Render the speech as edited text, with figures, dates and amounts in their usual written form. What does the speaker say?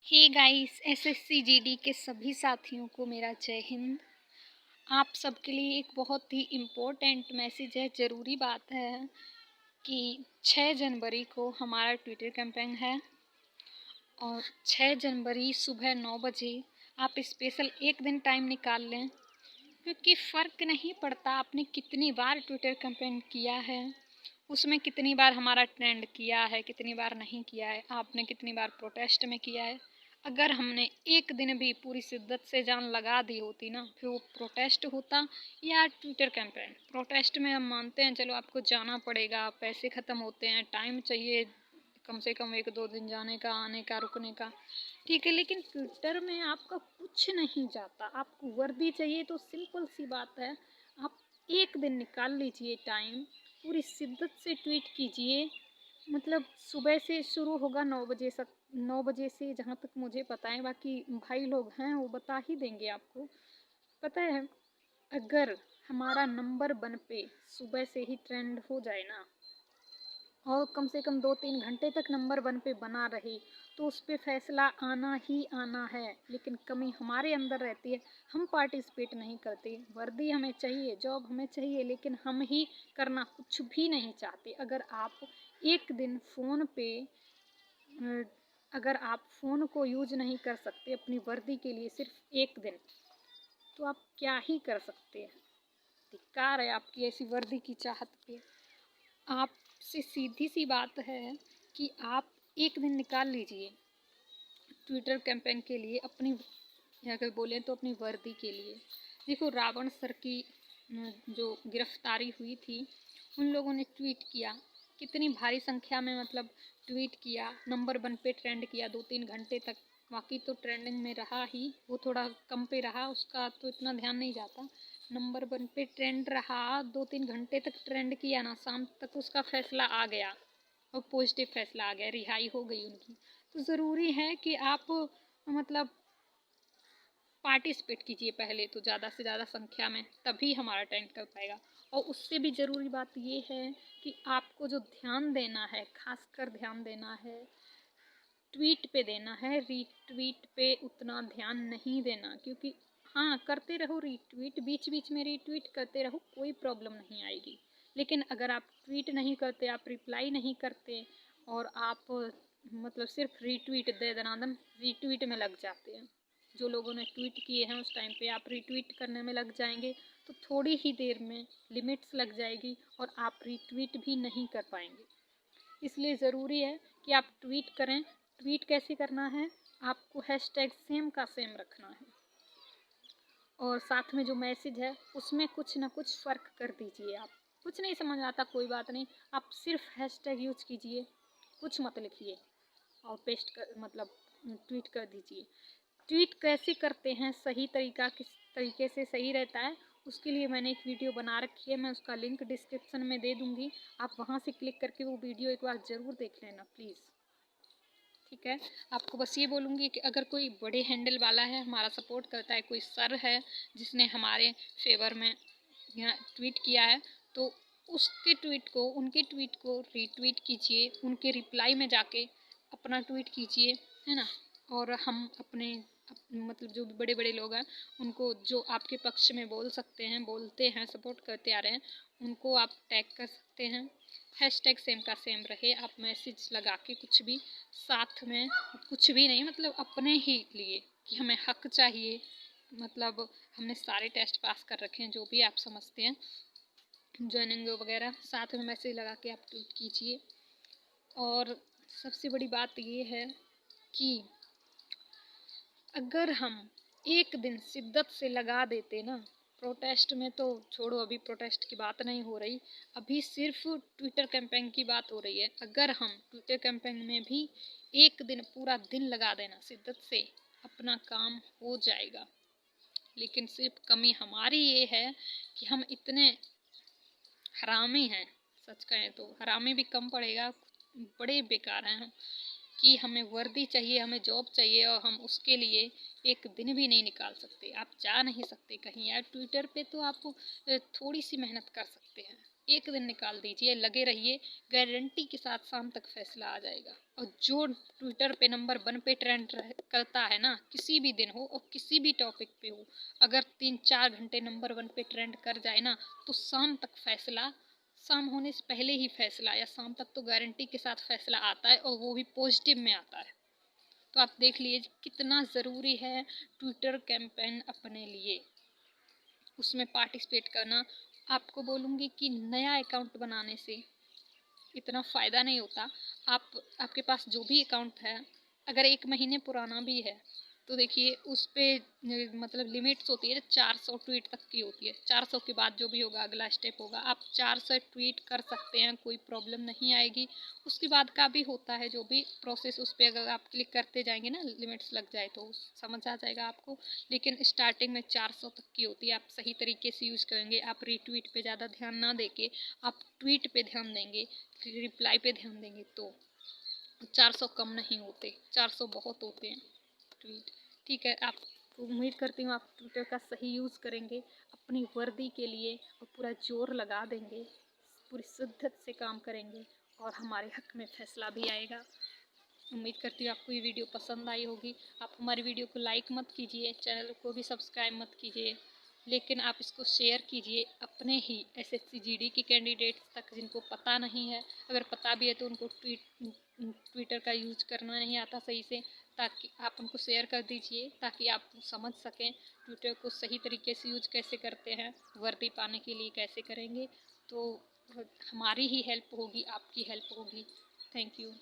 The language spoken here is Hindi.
हे गाइस, एसएससी जीडी के सभी साथियों को मेरा जय हिंद। आप सबके लिए एक बहुत ही इम्पोर्टेंट मैसेज है, ज़रूरी बात है कि 6 जनवरी को हमारा ट्विटर कैंपेन है और 6 जनवरी सुबह 9 बजे आप स्पेशल एक दिन टाइम निकाल लें, क्योंकि फ़र्क नहीं पड़ता आपने कितनी बार ट्विटर कैंपेन किया है, उसमें कितनी बार हमारा ट्रेंड किया है, कितनी बार नहीं किया है, आपने कितनी बार प्रोटेस्ट में किया है। अगर हमने एक दिन भी पूरी शिद्दत से जान लगा दी होती ना, फिर वो प्रोटेस्ट होता या ट्विटर कैंपेन। प्रोटेस्ट में हम मानते हैं, चलो आपको जाना पड़ेगा, पैसे ख़त्म होते हैं, टाइम चाहिए कम से कम 1-2 दिन जाने का, आने का, रुकने का, ठीक है। लेकिन ट्विटर में आपका कुछ नहीं जाता। आपको वर्दी चाहिए तो सिंपल सी बात है, आप एक दिन निकाल लीजिए टाइम, पूरी शिद्दत से ट्वीट कीजिए। मतलब सुबह से शुरू होगा 9 बजे तक, 9 बजे से जहाँ तक मुझे पता है, बाकी भाई लोग हैं वो बता ही देंगे आपको। पता है, अगर हमारा नंबर 1 पे सुबह से ही ट्रेंड हो जाए ना, और कम से कम 2-3 घंटे तक नंबर 1 पे बना रहे, तो उस पे फैसला आना ही आना है। लेकिन कमी हमारे अंदर रहती है, हम पार्टिसिपेट नहीं करते। वर्दी हमें चाहिए, जॉब हमें चाहिए, लेकिन हम ही करना कुछ भी नहीं चाहते। एक दिन फ़ोन पे अगर आप फ़ोन को यूज नहीं कर सकते अपनी वर्दी के लिए सिर्फ एक दिन, तो आप क्या ही कर सकते हैं। धिक्कार है आपकी ऐसी वर्दी की चाहत पे। आपसे सीधी सी बात है कि आप एक दिन निकाल लीजिए ट्विटर कैंपेन के लिए, अपनी अगर बोलें तो अपनी वर्दी के लिए। देखो, रावण सर की जो गिरफ्तारी हुई थी, उन लोगों ने ट्वीट किया, कितनी भारी संख्या में, मतलब ट्वीट किया, नंबर 1 पे ट्रेंड किया 2-3 घंटे तक। बाकी तो ट्रेंडिंग में रहा ही, वो थोड़ा कम पे रहा, उसका तो इतना ध्यान नहीं जाता। नंबर 1 पे ट्रेंड रहा, 2-3 घंटे तक ट्रेंड किया ना, शाम तक उसका फैसला आ गया और पॉजिटिव फैसला आ गया, रिहाई हो गई उनकी। तो ज़रूरी है कि आप मतलब पार्टिसिपेट कीजिए पहले तो ज़्यादा से ज़्यादा संख्या में, तभी हमारा ट्रेंड कर पाएगा। और उससे भी ज़रूरी बात ये है कि आपको जो ध्यान देना है, खासकर ध्यान देना है ट्वीट पे देना है, रीट्वीट पे उतना ध्यान नहीं देना। क्योंकि हाँ, करते रहो रीट्वीट, बीच बीच में रीट्वीट करते रहो, कोई प्रॉब्लम नहीं आएगी। लेकिन अगर आप ट्वीट नहीं करते, आप रिप्लाई नहीं करते और आप मतलब सिर्फ रीट्वीट दे दनादन रीट्वीट में लग जाते हैं, जो लोगों ने ट्वीट किए हैं उस टाइम पे आप रीट्वीट करने में लग जाएंगे, तो थोड़ी ही देर में लिमिट्स लग जाएगी और आप रीट्वीट भी नहीं कर पाएंगे। इसलिए ज़रूरी है कि आप ट्वीट करें। ट्वीट कैसे करना है, आपको हैशटैग सेम का सेम रखना है और साथ में जो मैसेज है उसमें कुछ ना कुछ फ़र्क कर दीजिए। आप कुछ नहीं समझ आता, कोई बात नहीं, आप सिर्फ हैशटैग यूज कीजिए, कुछ मत लिखिए और पेस्ट कर मतलब ट्वीट कर दीजिए। ट्वीट कैसे करते हैं, सही तरीका किस तरीके से सही रहता है, उसके लिए मैंने एक वीडियो बना रखी है, मैं उसका लिंक डिस्क्रिप्शन में दे दूँगी। आप वहाँ से क्लिक करके वो वीडियो एक बार ज़रूर देख लेना प्लीज़, ठीक है। आपको बस ये बोलूँगी कि अगर कोई बड़े हैंडल वाला है, हमारा सपोर्ट करता है, कोई सर है जिसने हमारे फेवर में यहाँ ट्वीट किया है, तो उनके ट्वीट को रीट्वीट कीजिए, उनके रिप्लाई में जाके अपना ट्वीट कीजिए, है ना। और हम अपने मतलब जो भी बड़े बड़े लोग हैं, उनको जो आपके पक्ष में बोल सकते हैं, बोलते हैं, सपोर्ट करते आ रहे हैं, उनको आप टैग कर सकते हैं। हैशटैग सेम का सेम रहे, आप मैसेज लगा के कुछ भी साथ में, कुछ भी नहीं, मतलब अपने ही लिए कि हमें हक चाहिए, मतलब हमने सारे टेस्ट पास कर रखे हैं, जो भी आप समझते हैं, ज्वाइनिंग वगैरह, साथ में मैसेज लगा के आप ट्वीट कीजिए। और सबसे बड़ी बात ये है कि अगर हम एक दिन शिद्दत से लगा देते ना, प्रोटेस्ट में तो छोड़ो, अभी प्रोटेस्ट की बात नहीं हो रही, अभी सिर्फ ट्विटर कैंपेन की बात हो रही है। अगर हम ट्विटर कैंपेन में भी एक दिन, पूरा दिन लगा देना शिद्दत से, अपना काम हो जाएगा। लेकिन सिर्फ कमी हमारी ये है कि हम इतने हरामी हैं, सच कहें तो हरामी भी कम पड़ेगा, बड़े बेकार हैं हम, कि हमें वर्दी चाहिए, हमें जॉब चाहिए और हम उसके लिए एक दिन भी नहीं निकाल सकते। आप जा नहीं सकते कहीं यार, ट्विटर पे तो आप थोड़ी सी मेहनत कर सकते हैं, एक दिन निकाल दीजिए, लगे रहिए, गारंटी के साथ शाम तक फैसला आ जाएगा। और जो ट्विटर पे नंबर 1 पे ट्रेंड करता है ना, किसी भी दिन हो और किसी भी टॉपिक पे हो, अगर 3-4 घंटे नंबर 1 पे ट्रेंड कर जाए ना, तो शाम तक फैसला, शाम होने से पहले ही फैसला या शाम तक तो गारंटी के साथ फैसला आता है, और वो भी पॉजिटिव में आता है। तो आप देख लीजिए कितना ज़रूरी है ट्विटर कैंपेन अपने लिए, उसमें पार्टिसिपेट करना। आपको बोलूँगी कि नया अकाउंट बनाने से इतना फ़ायदा नहीं होता। आपके पास जो भी अकाउंट है, अगर 1 महीने पुराना भी है, तो देखिए उस पे मतलब लिमिट्स होती है 400 ट्वीट तक की होती है। 400 के बाद जो भी होगा अगला स्टेप होगा, आप 400 ट्वीट कर सकते हैं, कोई प्रॉब्लम नहीं आएगी। उसके बाद का भी होता है जो भी प्रोसेस, उस पर अगर आप क्लिक करते जाएंगे ना, लिमिट्स लग जाए तो समझ आ जाएगा आपको। लेकिन स्टार्टिंग में 400 तक की होती है। आप सही तरीके से यूज़ करेंगे, आप रीट्वीट पे ज़्यादा ध्यान ना देके आप ट्वीट पे ध्यान देंगे, रिप्लाई पे ध्यान देंगे, तो 400 कम नहीं होते, 400 बहुत होते हैं ट्वीट। ठीक है, आप उम्मीद करती हूँ आप ट्विटर का सही यूज़ करेंगे अपनी वर्दी के लिए, और पूरा जोर लगा देंगे, पूरी शिद्दत से काम करेंगे, और हमारे हक में फैसला भी आएगा। उम्मीद करती हूँ आपको ये वीडियो पसंद आई होगी। आप हमारी वीडियो को लाइक मत कीजिए, चैनल को भी सब्सक्राइब मत कीजिए, लेकिन आप इसको शेयर कीजिए अपने ही एसएससी जीडी की कैंडिडेट्स तक जिनको पता नहीं है। अगर पता भी है तो उनको ट्विटर का यूज करना नहीं आता सही से, ताकि आप उनको शेयर कर दीजिए, ताकि आप समझ सकें ट्विटर को सही तरीके से यूज कैसे करते हैं, वर्दी पाने के लिए कैसे करेंगे। तो हमारी ही हेल्प होगी, आपकी हेल्प होगी। Thank you.